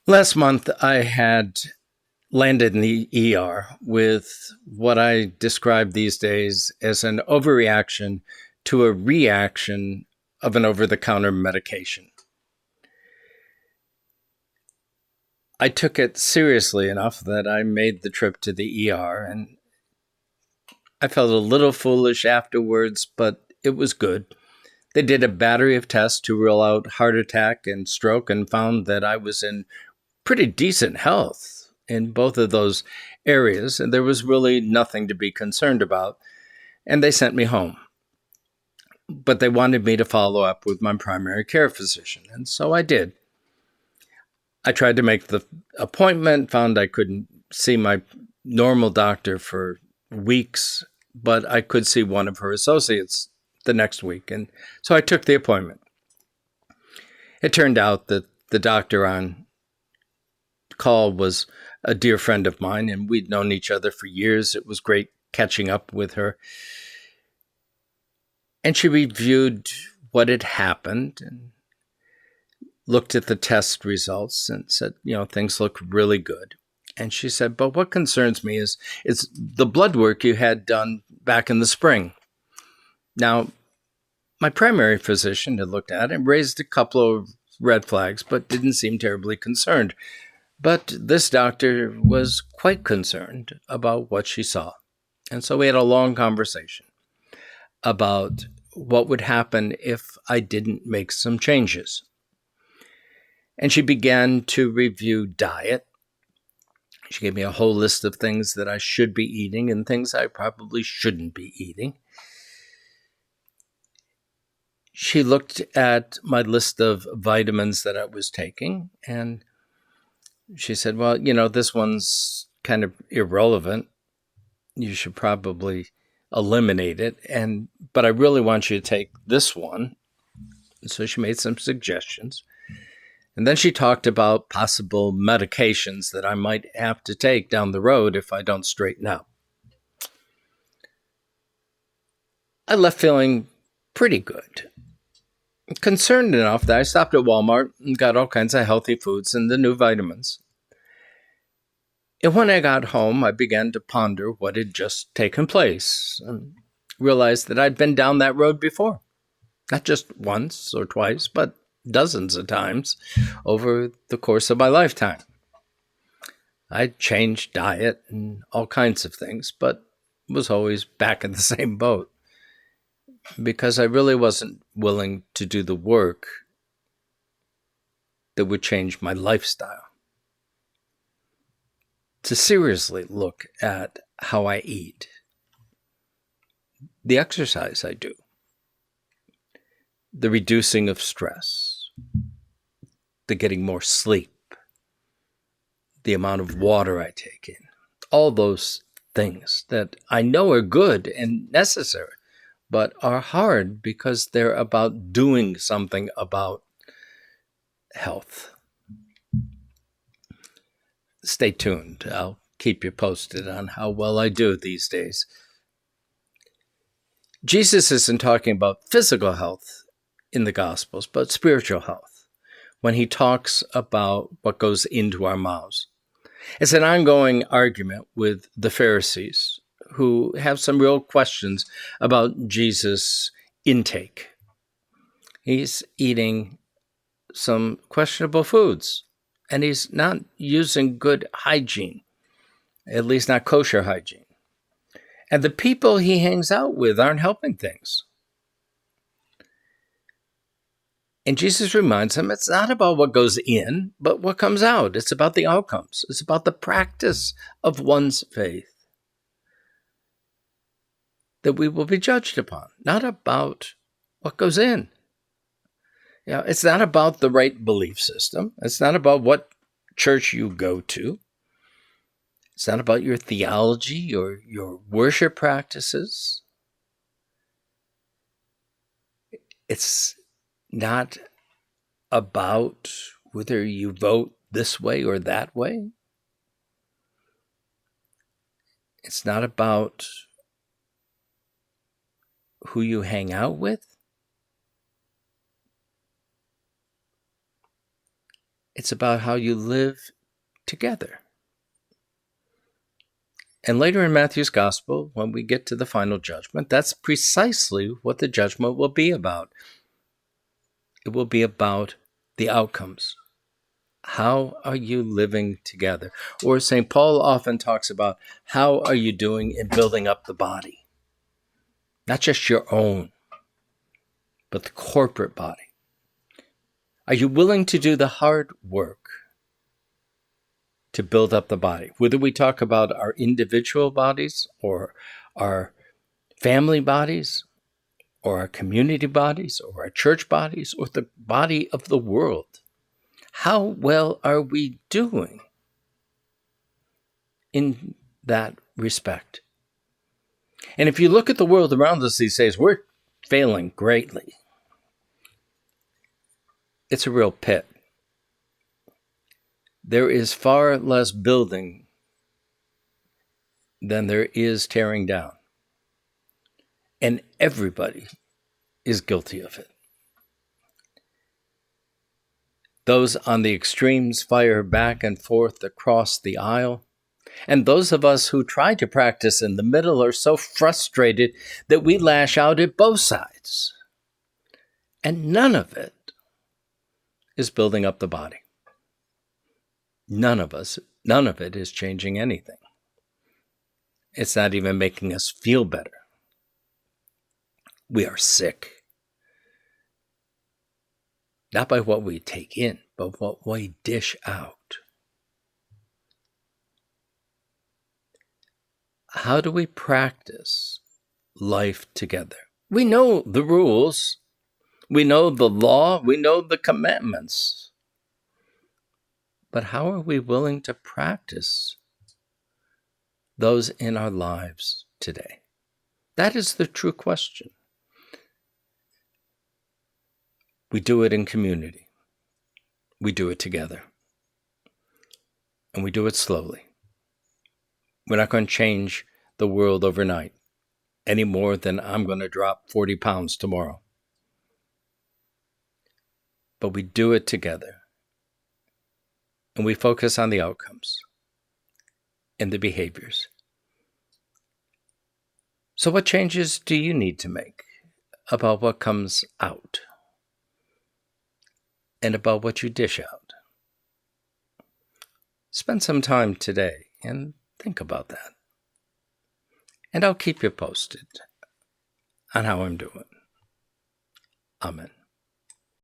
Last month, I had landed in the ER with what I describe these days as an overreaction to a reaction of an over the counter medication. I took it seriously enough that I made the trip to the ER, and I felt a little foolish afterwards, but it was good. They did a battery of tests to rule out heart attack and stroke and found that I was in pretty decent health in both of those areas, and there was really nothing to be concerned about. And they sent me home. But they wanted me to follow up with my primary care physician, and so I did. I tried to make the appointment, found I couldn't see my normal doctor for weeks, but I could see one of her associates the next week. And so I took the appointment. It turned out that the doctor on call was a dear friend of mine, and we'd known each other for years. It was great catching up with her. And she reviewed what had happened and looked at the test results and said, things look really good. And she said, but what concerns me is the blood work you had done back in the spring. Now, my primary physician had looked at it and raised a couple of red flags, but didn't seem terribly concerned. But this doctor was quite concerned about what she saw. And so we had a long conversation about what would happen if I didn't make some changes. And she began to review diet. She gave me a whole list of things that I should be eating and things I probably shouldn't be eating. She looked at my list of vitamins that I was taking, and she said, well, this one's kind of irrelevant. You should probably eliminate it. But I really want you to take this one. So she made some suggestions. And then she talked about possible medications that I might have to take down the road if I don't straighten out. I left feeling pretty good. Concerned enough that I stopped at Walmart and got all kinds of healthy foods and the new vitamins. And when I got home, I began to ponder what had just taken place and realized that I'd been down that road before. Not just once or twice, but dozens of times over the course of my lifetime. I changed diet and all kinds of things, but was always back in the same boat because I really wasn't willing to do the work that would change my lifestyle. To seriously look at how I eat, the exercise I do, the reducing of stress, the getting more sleep, the amount of water I take in, all those things that I know are good and necessary, but are hard because they're about doing something about health. Stay tuned. I'll keep you posted on how well I do these days. Jesus isn't talking about physical health in the Gospels, but spiritual health when he talks about what goes into our mouths. It's an ongoing argument with the Pharisees who have some real questions about Jesus' intake. He's eating some questionable foods, and he's not using good hygiene, at least not kosher hygiene. And the people he hangs out with aren't helping things. And Jesus reminds them it's not about what goes in, but what comes out. It's about the outcomes. It's about the practice of one's faith that we will be judged upon, not about what goes in. It's not about the right belief system. It's not about what church you go to. It's not about your theology or your worship practices. It's not about whether you vote this way or that way. It's not about who you hang out with. It's about how you live together. And later in Matthew's Gospel, when we get to the final judgment, that's precisely what the judgment will be about. It will be about the outcomes. How are you living together? Or St. Paul often talks about, how are you doing in building up the body? Not just your own, but the corporate body. Are you willing to do the hard work to build up the body? Whether we talk about our individual bodies or our family bodies or our community bodies or our church bodies or the body of the world. How well are we doing in that respect? And if you look at the world around us these days, we're failing greatly. It's a real pit. There is far less building than there is tearing down. And everybody is guilty of it. Those on the extremes fire back and forth across the aisle. And those of us who try to practice in the middle are so frustrated that we lash out at both sides. And none of it is building up the body. None of it is changing anything. It's not even making us feel better. We are sick. Not by what we take in, but what we dish out. How do we practice life together? We know the rules. We know the law. We know the commandments. But how are we willing to practice those in our lives today? That is the true question. We do it in community. We do it together. And we do it slowly. We're not going to change the world overnight any more than I'm going to drop 40 pounds tomorrow. But we do it together. And we focus on the outcomes and the behaviors. So what changes do you need to make about what comes out and about what you dish out? Spend some time today and think about that. And I'll keep you posted on how I'm doing. Amen.